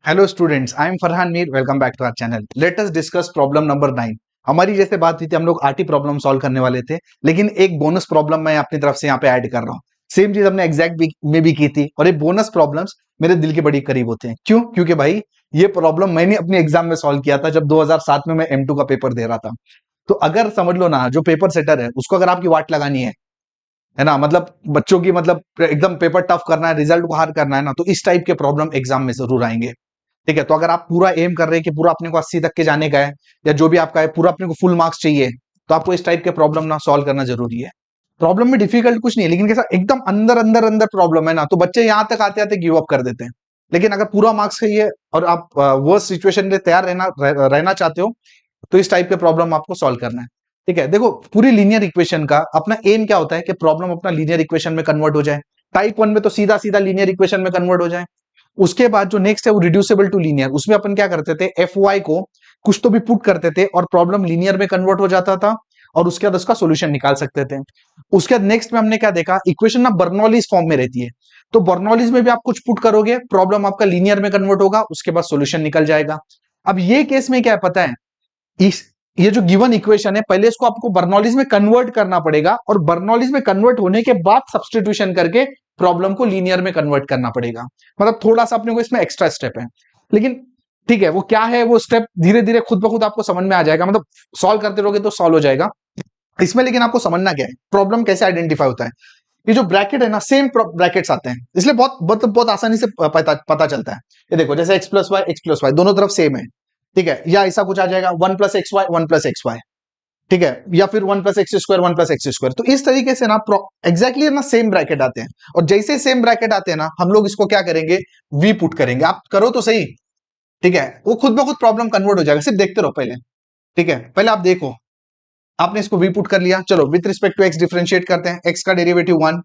Hello students, I am Farhan Mir. Welcome back to our channel. Let us discuss problem number 9। हमारी जैसे बात हुई थी, हम लोग आरटी प्रॉब्लम सॉल्व करने वाले थे, लेकिन एक बोनस प्रॉब्लम मैं अपनी तरफ से यहाँ पे ऐड कर रहा हूँ। सेम चीज हमने एग्जैक्ट में भी की थी, और ये बोनस प्रॉब्लम्स मेरे दिल के बड़ी करीब होते हैं। क्यों? क्योंकि भाई ये प्रॉब्लम मैंने अपने एग्जाम में सॉल्व किया था जब 2007 में मैं M2 का पेपर दे रहा था। तो अगर समझ लो ना, जो पेपर सेटर है उसको अगर आपकी वाट लगानी है ना, मतलब बच्चों की, मतलब एकदम पेपर टफ करना है, रिजल्ट को हार करना है ना, तो इस टाइप के प्रॉब्लम एग्जाम में जरूर आएंगे। ठीक है, तो अगर आप पूरा एम कर रहे हैं कि पूरा अपने को 80 तक के जाने का है, या जो भी आपका है पूरा अपने को फुल मार्क्स चाहिए, तो आपको इस टाइप के प्रॉब्लम ना सॉल्व करना जरूरी है। प्रॉब्लम में डिफिकल्ट कुछ नहीं है, लेकिन कैसा एकदम अंदर अंदर अंदर प्रॉब्लम है ना, तो बच्चे यहां तक आते आते गिव अप कर देते हैं। लेकिन अगर पूरा मार्क्स चाहिए और आप वर्स्ट सिचुएशन में तैयार रहना चाहते हो, तो इस टाइप के प्रॉब्लम आपको सॉल्व करना है। ठीक है, देखो पूरी लीनियर इक्वेशन का अपना एम क्या होता है कि प्रॉब्लम अपना लीनियर इक्वेशन में कन्वर्ट हो जाए। टाइप 1 में तो सीधा सीधा लीनियर इक्वेशन में कन्वर्ट हो जाए। उसके बाद जो नेक्स्ट है वो रिड्यूसिबल टू लीनियर, उसमें अपन क्या करते थे, एफ वाई को कुछ तो भी पुट करते थे और प्रॉब्लम लीनियर में कन्वर्ट हो जाता था, और उसके बाद उसका सोल्यूशन निकाल सकते थे। उसके बाद नेक्स्ट में हमने क्या देखा, इक्वेशन ना बर्नौलीज फॉर्म में रहती है, तो बर्नौलीज में भी आप कुछ पुट करोगे, प्रॉब्लम आपका लीनियर में कन्वर्ट होगा, उसके बाद सोल्यूशन निकल जाएगा। अब ये केस में क्या है पता है, इस ये जो गिवन इक्वेशन है, पहले इसको आपको बर्नौलीज में कन्वर्ट करना पड़ेगा, और बर्नौलीज में कन्वर्ट होने के बाद सब्स्टिट्यूशन करके प्रॉब्लम को लीनियर में कन्वर्ट करना पड़ेगा। मतलब थोड़ा सा अपने को इसमें एक्स्ट्रा स्टेप है, लेकिन ठीक है, वो क्या है वो स्टेप धीरे धीरे खुद ब खुद आपको समझ में आ जाएगा। मतलब सॉल्व करते रहोगे तो सॉल्व हो जाएगा इसमें। लेकिन आपको समझना क्या है, प्रॉब्लम कैसे आइडेंटिफाई होता है। ये जो ब्रैकेट है ना, सेम ब्रैकेट्स आते हैं, इसलिए बहुत आसानी से पता चलता है। ये देखो, जैसे एक्स प्लस वाई दोनों तरफ सेम है। ठीक है, या ऐसा कुछ आ जाएगा 1 + x y 1 + x y। ठीक है, या फिर 1 + x² 1 + x²। तो इस तरीके से ना एग्जैक्टली ना सेम ब्रैकेट आते हैं, और जैसे सेम ब्रैकेट आते हैं ना, हम लोग इसको क्या करेंगे, वी पुट करेंगे। आप करो तो सही। ठीक है, वो खुद ब खुद प्रॉब्लम कन्वर्ट हो जाएगा, सिर्फ देखते रहो पहले। ठीक है, पहले आप देखो, आपने इसको वी पुट कर लिया। चलो with respect to X differentiate करते हैं। एक्स का डेरिवेटिव 1,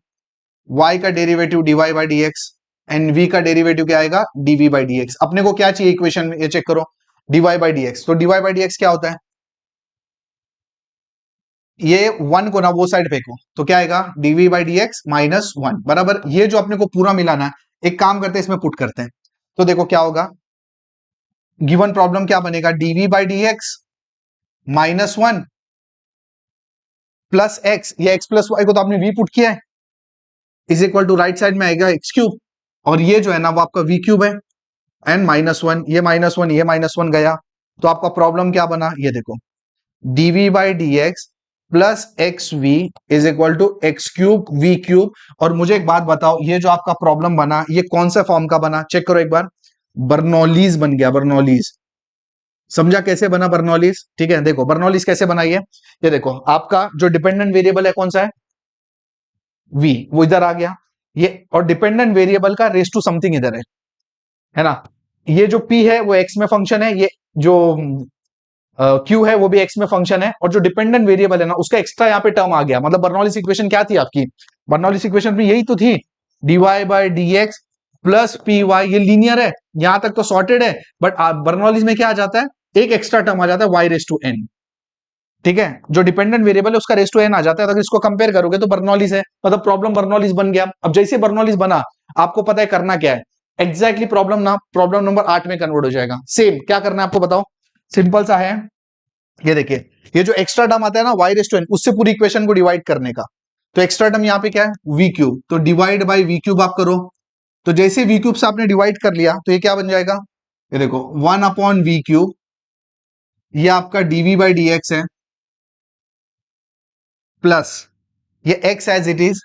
वाई का डेरिवेटिव dy/dx, एंड v का डेरिवेटिव क्या आएगा, dv/dx। अपने को क्या चाहिए इक्वेशन में, ये चेक करो, dy/dx। तो dy/dx क्या होता है, ये 1 को ना वो साइड फेंको, तो क्या आएगा, dv/dx -1 बराबर। ये जो अपने को पूरा मिलाना है, एक काम करते हैं इसमें पुट करते हैं। तो देखो क्या होगा, गिवन प्रॉब्लम क्या बनेगा, dv/dx -1 प्लस x, ये x प्लस वाई को तो आपने v पुट किया है, is equal to right side में आएगा x3, और ये जो है ना वो आपका v3 है, एंड -1, ये -1, ये -1 गया, तो आपका प्रॉब्लम क्या बना, ये देखो, dv/dx plus X V is equal to x³ v³। और मुझे एक बात बताओ, ये जो आपका प्रॉब्लम बना, ये कौन सा फॉर्म का बना, चेक करो एक बार। बर्नौलीज बन गया, बर्नौलीज। समझा कैसे बना बर्नौलीज? ठीक है, देखो बर्नौलीज कैसे बनाई है। ये देखो, आपका जो डिपेंडेंट वेरिएबल है कौन सा है, v, वो इधर आ गया। ये और डिपेंडेंट वेरिएबल का रेस टू समथिंग इधर है ना। ये जो p है वो x में फंक्शन है, ये जो q है वो भी x में फंक्शन है, और जो डिपेंडेंट वेरिएबल है ना उसका एक्स्ट्रा यहाँ पे टर्म आ गया। मतलब बर्नौलीज इक्वेशन क्या थी आपकी, बर्नौलीज इक्वेशन में यही तो थी, dy/dx प्लस पी वाई। ये लीनियर है, यहां तक तो सॉर्टेड है, बट बर्नौलीज में क्या आ जाता है, एक एक्स्ट्रा टर्म आ जाता है y⁻n। ठीक है, जो डिपेंडेंट वेरिएबल है उसका रेस टू n आ जाता है। अगर इसको कंपेयर करोगे तो बर्नौलीज है, मतलब प्रॉब्लम बर्नौलीज बन गया। अब जैसे बर्नौलीज बना, आपको पता है करना क्या है, एग्जैक्टली प्रॉब्लम ना प्रॉब्लम नंबर 8 में कन्वर्ट हो जाएगा। सेम क्या करना है आपको बताओ, सिंपल सा है। ये देखिए, ये जो एक्स्ट्रा टर्म आता है ना y⁻n, उससे पूरी इक्वेशन को डिवाइड करने का। तो एक्स्ट्रा टर्म यहाँ पे क्या है, v³, तो डिवाइड बाई v³ आप करो। तो जैसे v³ से आपने डिवाइड कर लिया, तो ये क्या बन जाएगा, ये देखो 1/v³, ये आपका dv/dx है, प्लस ये x as it is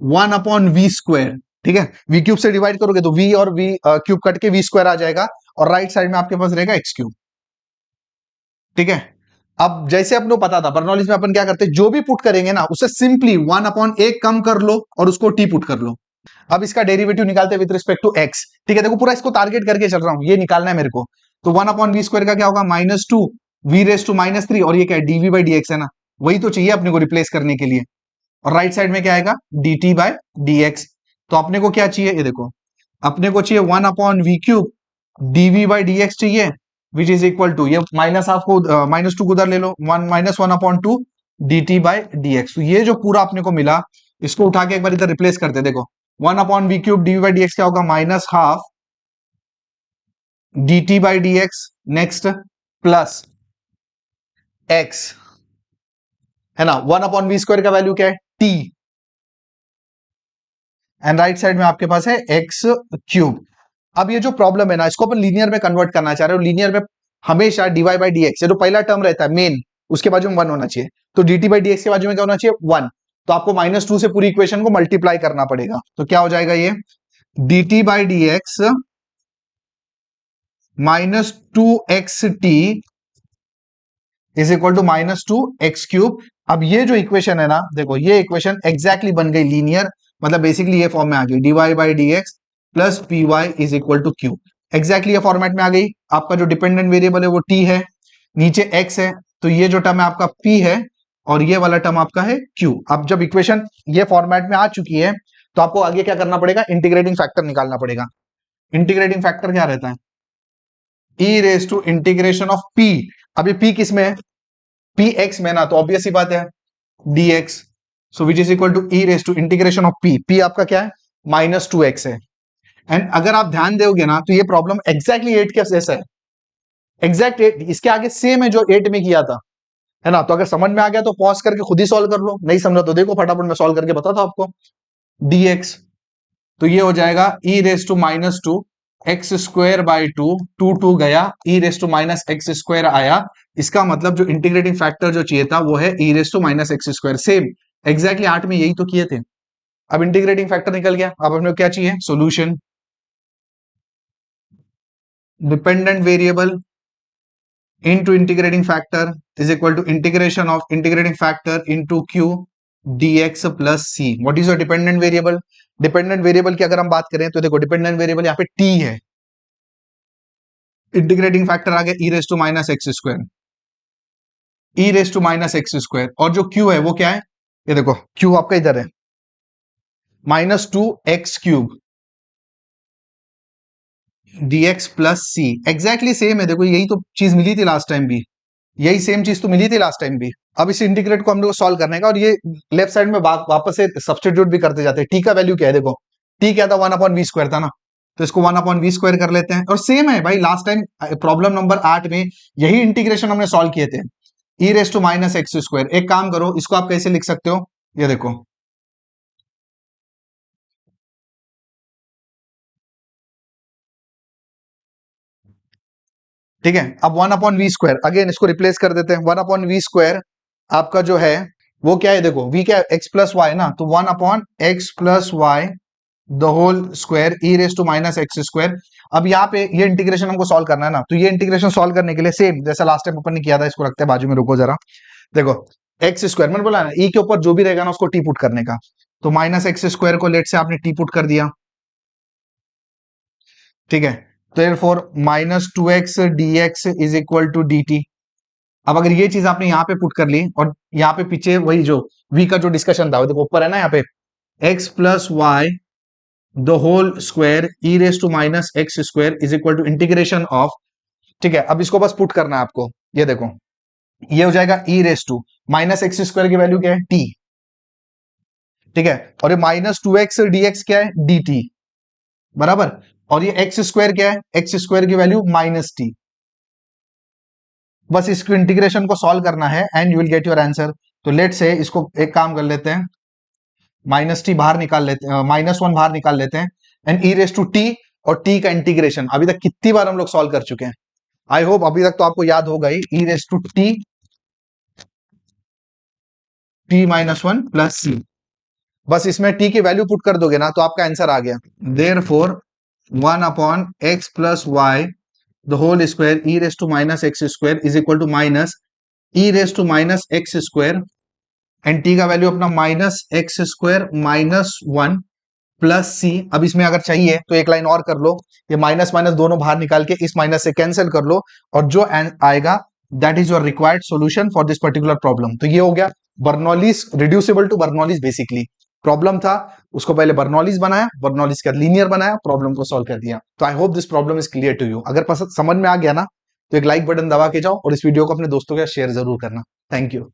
1/v²। ठीक है, v³ से डिवाइड करोगे तो v और v³ कट के v² आ जाएगा, और राइट साइड में आपके पास रहेगा x³। ठीक है, अब जैसे अपने को पता था बर्नौलीज में अपन क्या करते हैं, जो भी पुट करेंगे ना उसे सिंपली 1/a कम कर लो और उसको t पुट कर लो। अब इसका डेरिवेटिव निकालते हैं विद रिस्पेक्ट टू x। ठीक है, देखो पूरा इसको टारगेट करके चल रहा हूं, ये निकालना है मेरे को। तो 1/v² का क्या होगा, -2 v⁻³ और ये क्या है, dv/dx है ना, वही तो चाहिए अपने को रिप्लेस करने के लिए। और राइट साइड में क्या आएगा, dt/dx। तो अपने को क्या चाहिए, ये देखो, अपने को चाहिए 1/v³ dv/dx चाहिए, विच इज इक्वल टू, ये -½ को -2 को उधर ले लो, -1/2 dt/dx। तो ये जो पूरा अपने को मिला, इसको उठा के एक बार इधर रिप्लेस करते, देखो 1/v³ dv/dx क्या होगा, -½ dt by D x, next plus x, है ना, 1/v² का वैल्यू क्या है t, एंड राइट साइड में आपके पास है x³। अब ये जो प्रॉब्लम है ना, इसको अपन लीनियर में कन्वर्ट करना चाह रहे हो। लीनियर में हमेशा dy बाई डी एक्स, जो पहला टर्म रहता है मेन, उसके बाजू में 1 होना चाहिए। तो dt बाई डी एक्स के बाजू में क्या होना चाहिए 1। तो आपको -2 से पूरी इक्वेशन को मल्टीप्लाई करना पड़ेगा। तो क्या हो जाएगा ये dt by D X -2xt is equal to -2x³। अब ये जो इक्वेशन है ना, देखो ये इक्वेशन एग्जैक्टली बन गई लीनियर, मतलब बेसिकली ये फॉर्म में आ गई dy by D X plus P Y is equal to Q. Exactly ये फॉर्मेट में आ गई। आपका जो डिपेंडेंट वेरिएबल है वो t है, नीचे x है, तो ये जो टर्म है आपका p है और ये वाला टर्म आपका है q। अब जब इक्वेशन ये फॉर्मेट में आ चुकी है तो आपको आगे क्या करना पड़ेगा, इंटीग्रेटिंग फैक्टर निकालना पड़ेगा। इंटीग्रेटिंग फैक्टर क्या रहता है, e raise to integration of p। अभी p किस में है, p x में ना, तो ऑब्वियस ही बात है dx, so which is equal to e raise to integration of p। p आपका क्या है -2x है। एंड अगर आप ध्यान दोगे ना तो ये प्रॉब्लम एग्जैक्टली 8 के जैसा है, एग्जैक्ट 8, इसके आगे सेम है जो 8 में किया था, है ना। तो अगर समझ में आ गया तो पॉज करके खुद ही सॉल्व कर लो, नहीं समझा तो देखो फटाफट मैं सॉल्व करके बताता हूं आपको। dx तो ये हो जाएगा e raise to -2 x² by 2, 2 गया, e रेज टू -x² आया। इसका मतलब जो इंटीग्रेटिंग फैक्टर जो चाहिए था वो है e raise to -x²। Same exactly 8 में यही तो किए थे। अब इंटीग्रेटिंग फैक्टर निकल गया, अब हमें क्या चाहिए, solution. Dependent variable into integrating factor is equal to integration of integrating factor into q dx plus c. What is your dependent variable? Dependent variable की अगर हम बात करें तो देखो डिपेंडेंट वेरिएबल यहाँ पे t है, इंटीग्रेटिंग फैक्टर आ गया e raise to -x², e raise to -x², और जो q है वो क्या है, ये देखो q आपका इधर है -2x³ dx प्लस सी। एग्जैक्टली सेम है, देखो यही तो चीज मिली थी लास्ट टाइम भी, यही सेम चीज तो मिली थी लास्ट टाइम भी। अब इस इंटीग्रेट को हम लोग सॉल्व करने का, और ये लेफ्ट साइड में वापस से सब्स्टिट्यूट भी करते जाते हैं। टी का वैल्यू क्या है, देखो टी क्या था 1/v² था ना, तो इसको 1/v² कर लेते हैं। और सेम है भाई, लास्ट टाइम प्रॉब्लम नंबर 8 में यही इंटीग्रेशन हमने सॉल्व किए थे, e रेज टू -x²। एक काम करो, इसको आप कैसे लिख सकते हो, ये देखो ठीक है। अब 1/v², अगेन इसको रिप्लेस कर देते हैं। 1/v² आपका जो है वो क्या है, देखो v क्या है x प्लस वाई ना, तो 1/x plus Y the whole square e raise to -x²। अब यहाँ पे ये इंटीग्रेशन हमको सॉल्व करना है ना, तो ये इंटीग्रेशन सॉल्व करने के लिए सेम जैसा लास्ट टाइम अपन ने किया था, इसको रखते हैं बाजू में, रुको जरा। देखो x², मैंने बोला ना e के ऊपर जो भी रहेगा ना उसको टी पुट करने का, तो -x² को लेट से आपने टी पुट कर दिया, ठीक है। तो therefore -2x dx is equal to dt। अब अगर ये चीज आपने यहाँ पे पुट कर ली, और यहाँ पे पीछे वही जो v का जो डिस्कशन था, देखो ऊपर है ना यहाँ पे x plus Y the whole square e raise to -x² is equal to integration of, ठीक है। अब इसको बस पुट करना है आपको, ये देखो ये हो जाएगा e रेज टू -x² की वैल्यू क्या है t, ठीक है। और ये -2x dx क्या है dt, बराबर। और ये x² क्या है, x² की वैल्यू -t। बस इसको इंटीग्रेशन को सॉल्व करना है and you will get your answer. तो लेट से इसको एक काम कर लेते हैं, -t बाहर निकाल लेते हैं, -1 बाहर निकाल लेते हैं, and e raise to T, और t का इंटीग्रेशन अभी तक कितनी बार हम लोग सॉल्व कर चुके हैं, आई होप अभी तक तो आपको याद होगा ही, e raise to T t-1 plus C. बस इसमें t की वैल्यू पुट कर दोगे ना तो आपका आंसर आ गया। Therefore 1/x plus Y the whole square e raise to -x² is equal to e raise to -x², and t का वैल्यू अपना -x² -1 प्लस सी। अब इसमें अगर चाहिए तो एक लाइन और कर लो, ये माइनस माइनस दोनों बाहर निकाल के इस माइनस से कैंसिल कर लो, और जो आएगा that is your required solution for this particular problem. तो ये हो गया Bernoulli's, reducible to Bernoulli's. Basically problem था, उसको पहले बर्नौलीज बनाया, बर्नौलीज का लीनियर बनाया, प्रॉब्लम को सॉल्व कर दिया। तो I hope this problem is clear to you. अगर पसंद समझ में आ गया ना तो एक लाइक बटन दबा के जाओ, और इस वीडियो को अपने दोस्तों के साथ शेयर जरूर करना। Thank you.